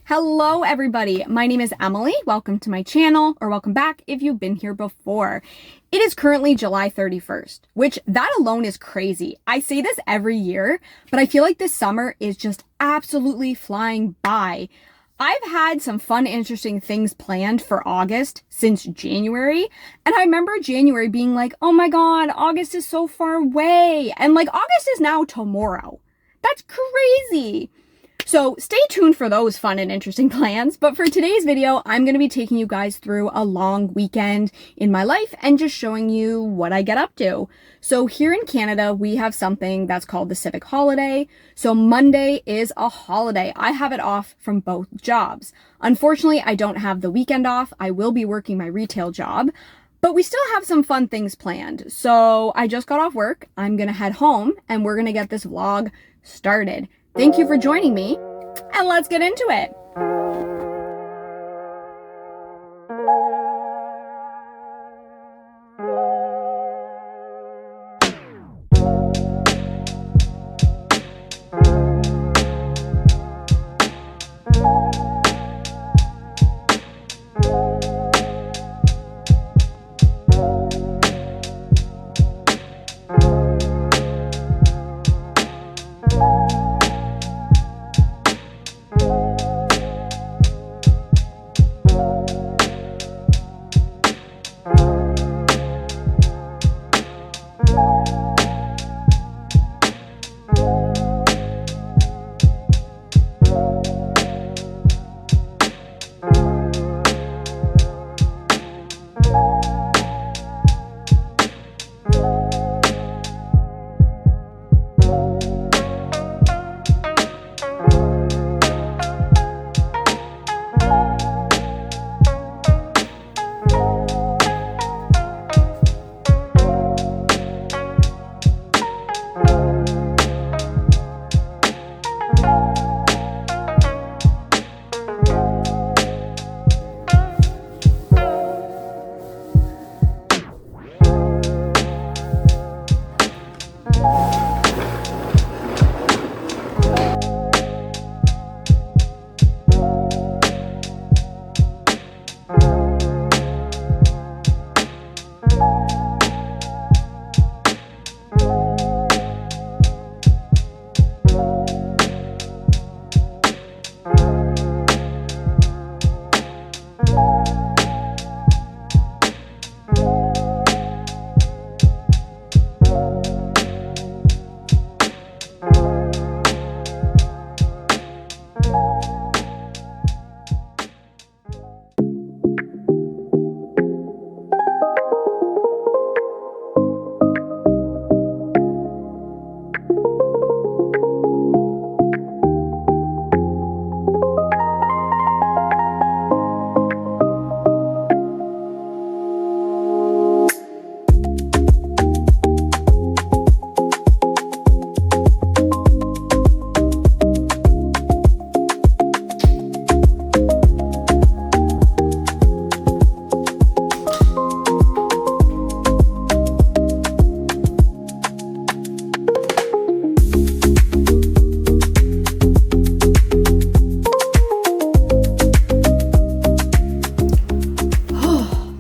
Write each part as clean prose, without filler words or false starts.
Hello everybody, my name is Emily. Welcome to my channel, or welcome back if you've been here before. It is currently July 31st, which that alone is crazy. I say this every year, but I feel like this summer is just absolutely flying by. I've had some fun, interesting things planned for August since January, and I remember January being like, oh my god, August is so far away, and like August is now tomorrow. That's crazy. So stay tuned for those fun and interesting plans. But for today's video, I'm going to be taking you guys through a long weekend in my life and just showing you what I get up to. So here in Canada, we have something that's called the civic holiday. So Monday is a holiday. I have it off from both jobs. Unfortunately, I don't have the weekend off. I will be working my retail job, but we still have some fun things planned. So I just got off work. I'm going to head home and we're going to get this vlog started. Thank you for joining me, and let's get into it.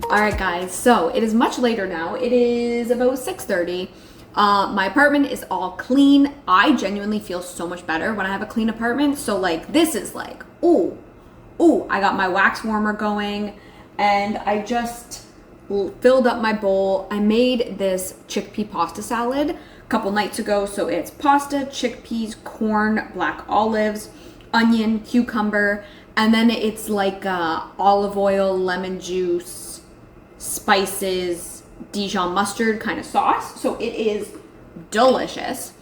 Alright guys, so it is much later now. It is about 6:30. My apartment is all clean. I genuinely feel so much better when I have a clean apartment. So like this is like, ooh, I got my wax warmer going and I just filled up my bowl. I made this chickpea pasta salad a couple nights ago. So it's pasta, chickpeas, corn, black olives, onion, cucumber, and then it's like olive oil, lemon juice, spices, Dijon mustard kind of sauce. So it is delicious.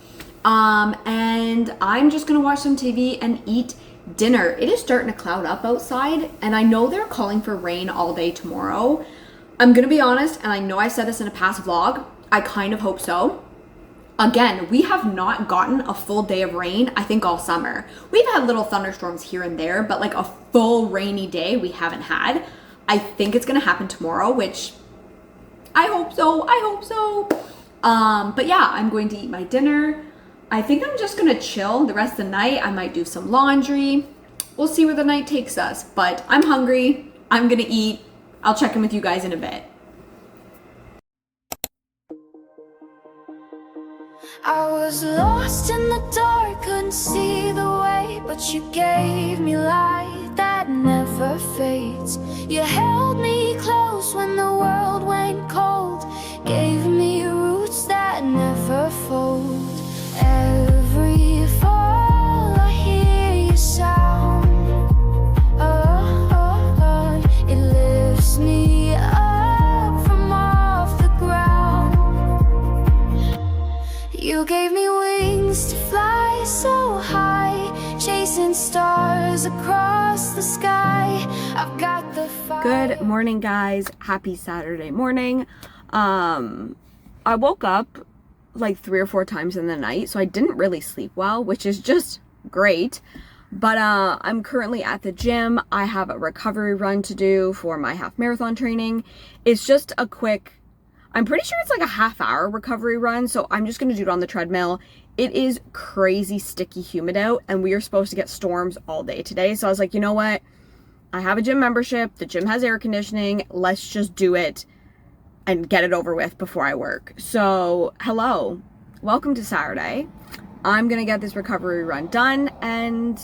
And I'm just gonna watch some TV and eat dinner. It is starting to cloud up outside and I know they're calling for rain all day tomorrow. I'm gonna be honest, and I know I said this in a past vlog, I kind of hope so. Again, we have not gotten a full day of rain, I think all summer. We've had little thunderstorms here and there, but like a full rainy day we haven't had. I think it's gonna happen tomorrow, which I hope so. But yeah, I'm going to eat my dinner. I think I'm just gonna chill the rest of the night. I might do some laundry. we'll see where the night takes us. But I'm hungry. I'm gonna eat. I'll check in with you guys in a bit. I was lost in the dark, couldn't see the way, but you gave me light that never fades. You held me close when the world went cold, gave me roots that never fold. Every fall I hear your sound, it lifts me up from off the ground. You gave me wings to fly so high, chasing stars across the sky. I've got the fire. Good morning, guys. Happy Saturday morning. I woke up like 3 or 4 times in the night, so I didn't really sleep well, which is just great. But I'm currently at the gym. I have a recovery run to do for my half marathon training. It's just a quick, I'm pretty sure it's like a half-hour recovery run, so I'm just gonna do it on the treadmill. It is crazy sticky humid out, and we are supposed to get storms all day today. So I was like, you know what? I have a gym membership. The gym has air conditioning. Let's just do it and get it over with before I work. So hello, welcome to Saturday. I'm gonna get this recovery run done, and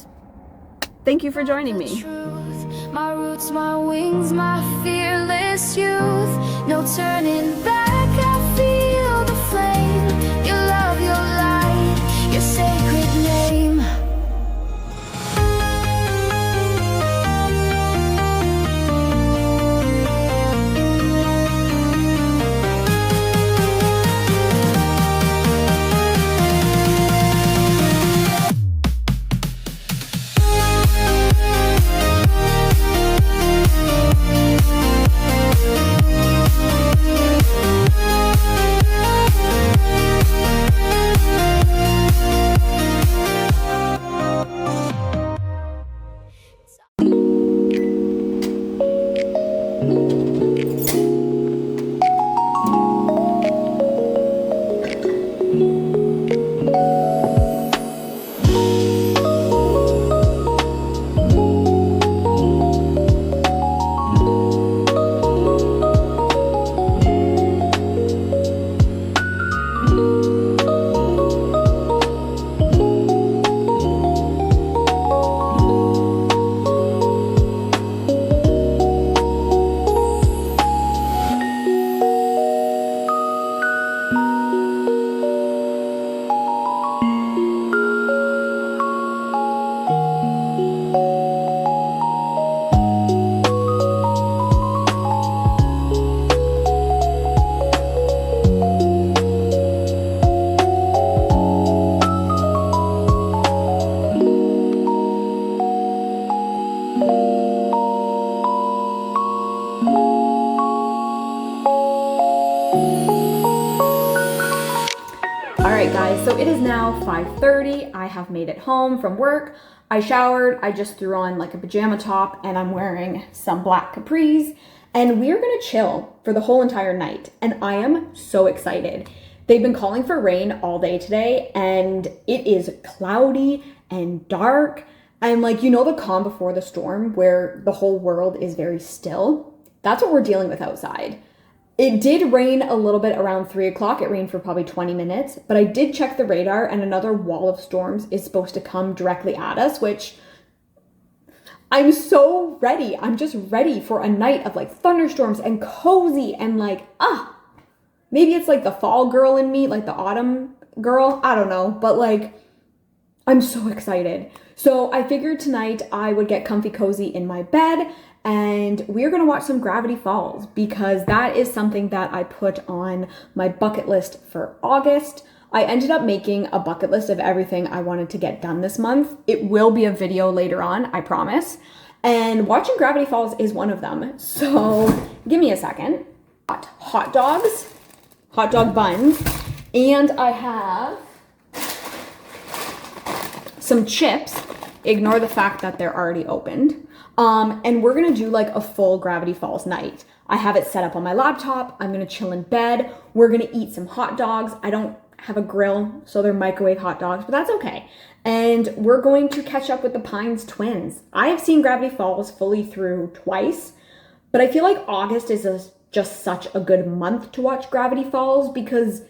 thank you for joining me. Truth, my roots, my wings, my fearless youth. No turning back, I feel the flame. Your love, your light, your sacred name. Alright guys, so it is now 5:30. I have made it home from work. I showered, I just threw on like a pajama top, and I'm wearing some black capris, and we're gonna chill for the whole entire night, and I am so excited. They've been calling for rain all day today, and it is cloudy and dark, and like, you know, the calm before the storm where the whole world is very still? That's what we're dealing with outside. It did rain a little bit around 3 o'clock. It rained for probably 20 minutes, but I did check the radar, and another wall of storms is supposed to come directly at us, which I'm so ready. I'm just ready for a night of like thunderstorms and cozy and like, maybe it's like the fall girl in me, like the autumn girl. I don't know, but like, I'm so excited. So I figured tonight I would get comfy cozy in my bed, and we're gonna watch some Gravity Falls because that is something that I put on my bucket list for August. I ended up making a bucket list of everything I wanted to get done this month. It will be a video later on, I promise. And watching Gravity Falls is one of them. So give me a second. Got hot dogs, hot dog buns, and I have some chips. Ignore the fact that they're already opened. And we're gonna do like a full Gravity Falls night. I have it set up on my laptop. I'm gonna chill in bed. We're gonna eat some hot dogs. I don't have a grill, so they're microwave hot dogs, but that's okay. And we're going to catch up with the Pines twins. I have seen Gravity Falls fully through twice, but I feel like August is just such a good month to watch Gravity Falls because,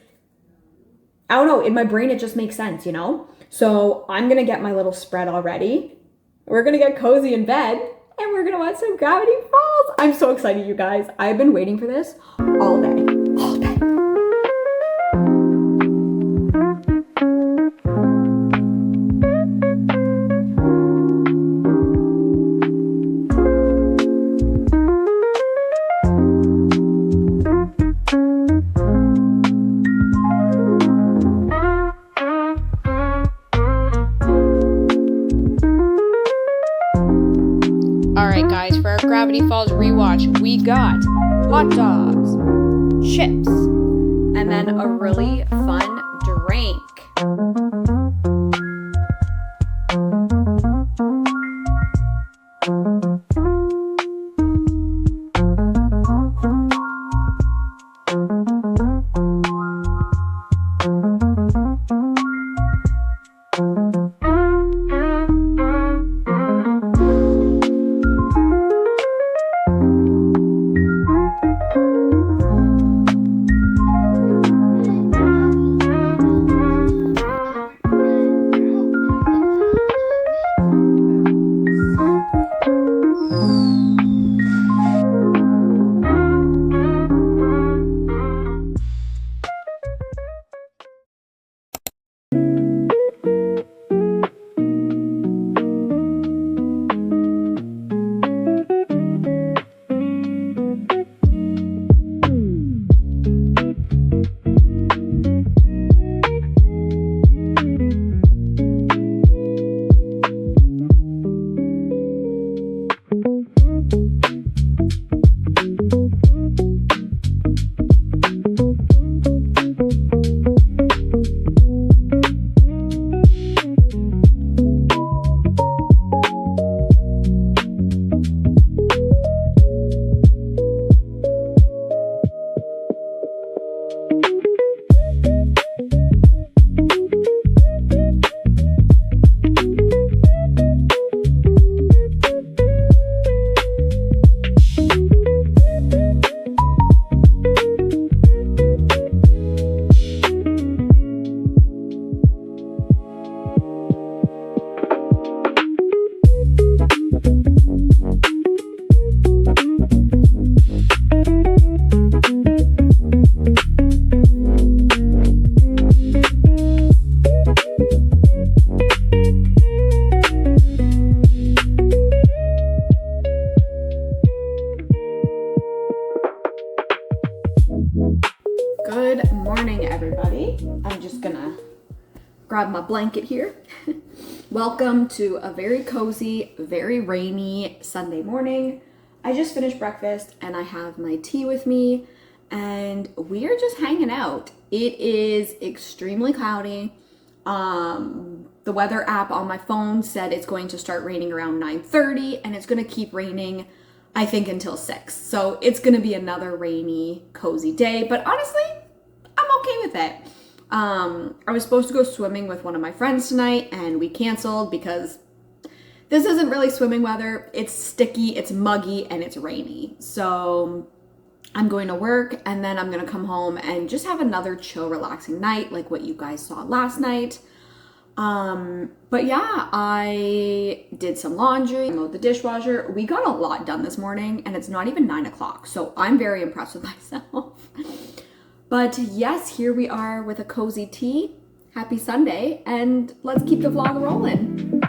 I don't know, in my brain it just makes sense, you know? So I'm gonna get my little spread already. We're gonna get cozy in bed and we're gonna watch some Gravity Falls. I'm so excited, you guys. I've been waiting for this all day, all day. Alright guys, for our Gravity Falls rewatch, we got hot dogs, chips, and then a really fun drink. Good morning, everybody. I'm just gonna grab my blanket here. Welcome to a very cozy, very rainy Sunday morning. I just finished breakfast and I have my tea with me and we are just hanging out. It is extremely cloudy. The weather app on my phone said it's going to start raining around 9:30 and it's going to keep raining, I think, until 6. So it's going to be another rainy, cozy day, but honestly, I'm okay with it. I was supposed to go swimming with one of my friends tonight and we canceled because this isn't really swimming weather. It's sticky, it's muggy, and it's rainy. So I'm going to work and then I'm going to come home and just have another chill, relaxing night like what you guys saw last night. But yeah, I did some laundry, mowed the dishwasher. We got a lot done this morning and it's not even 9 o'clock. So I'm very impressed with myself. But yes, here we are with a cozy tea. Happy Sunday, and let's keep the vlog rolling.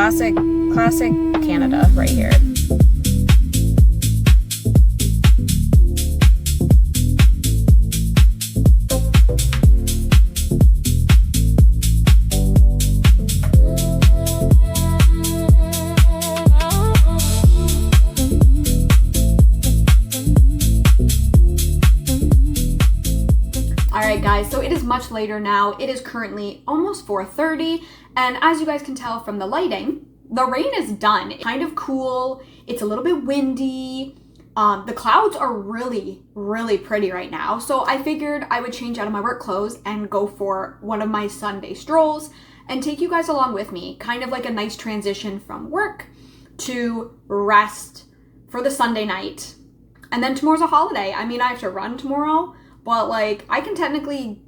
classic Canada right here. Alright guys, so it is much later now. It is currently almost 4:30, and as you guys can tell from the lighting, the rain is done. It's kind of cool. It's a little bit windy. The clouds are really, really pretty right now. So I figured I would change out of my work clothes and go for one of my Sunday strolls and take you guys along with me. Kind of like a nice transition from work to rest for the Sunday night. And then tomorrow's a holiday. I mean, I have to run tomorrow, but like I can technically,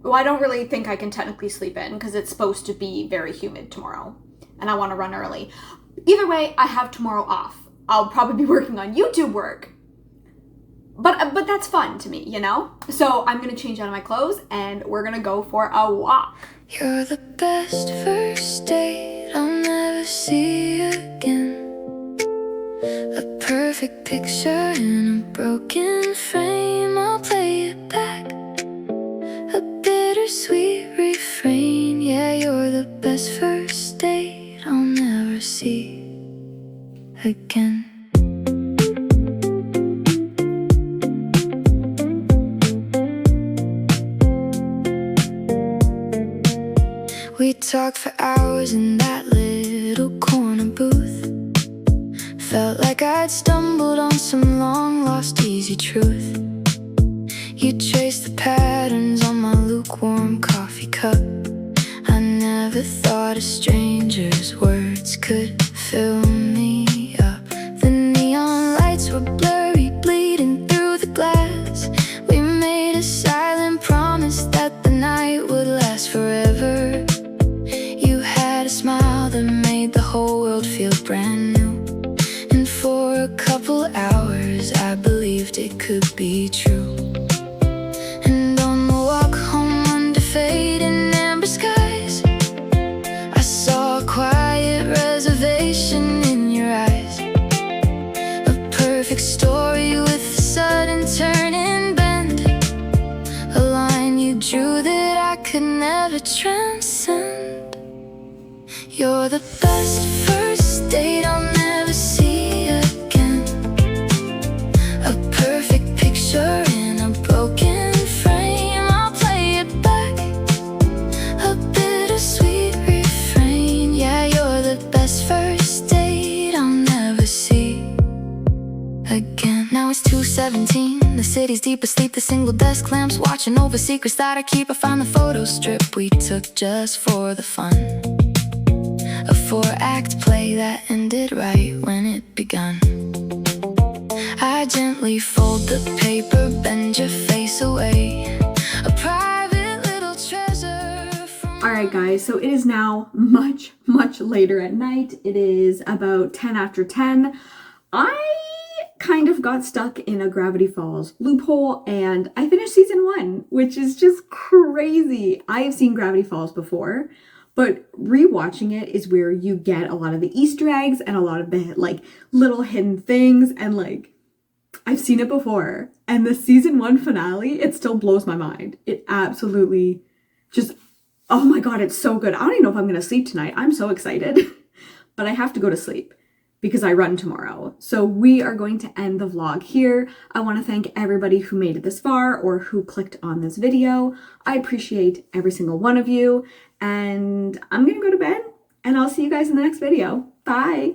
well, I don't really think I can technically sleep in because it's supposed to be very humid tomorrow and I want to run early. Either way, I have tomorrow off. I'll probably be working on YouTube work, but that's fun to me, you know? So I'm gonna change out of my clothes and we're gonna go for a walk. You're the best first date I'll never see again. A perfect picture in a broken frame, I'll play it back. A bittersweet refrain, yeah, you're the best first date I'll never see again. We talked for hours in that little corner booth. Felt like I'd stumbled on some long-lost easy truth. You traced the patterns on my lukewarm coffee cup. I never thought a stranger's words could fill me up. The neon lights were blurry, bleeding through the glass. We made a silent promise that the night would last forever. You had a smile that made the whole world feel brand new. And for a couple hours I believed it could be true. And on the walk home under fading amber skies, I saw a quiet reservation in your eyes. A perfect story with a sudden turn and bend. A line you drew that I could never transcend. You're the best first date I'll never see again. A perfect picture in a broken frame, I'll play it back. A bittersweet refrain, yeah, you're the best first date I'll never see again. Now it's 2:17, the city's deep asleep. The single desk lamps watching over secrets that I keep. I found the photo strip we took just for the fun. A 4-act play that ended right when it begun. I gently fold the paper, bend your face away. A private little treasure from... Alright guys, so it is now much, much later at night. It is about 10 after 10. I kind of got stuck in a Gravity Falls loophole and I finished season 1, which is just crazy. I have seen Gravity Falls before, but rewatching it is where you get a lot of the Easter eggs and a lot of the like little hidden things, and like I've seen it before. And the season 1 finale, it still blows my mind. It absolutely just, oh my god, it's so good. I don't even know if I'm gonna sleep tonight. I'm so excited. But I have to go to sleep because I run tomorrow. So we are going to end the vlog here. I want to thank everybody who made it this far or who clicked on this video. I appreciate every single one of you. And I'm gonna go to bed and I'll see you guys in the next video. Bye.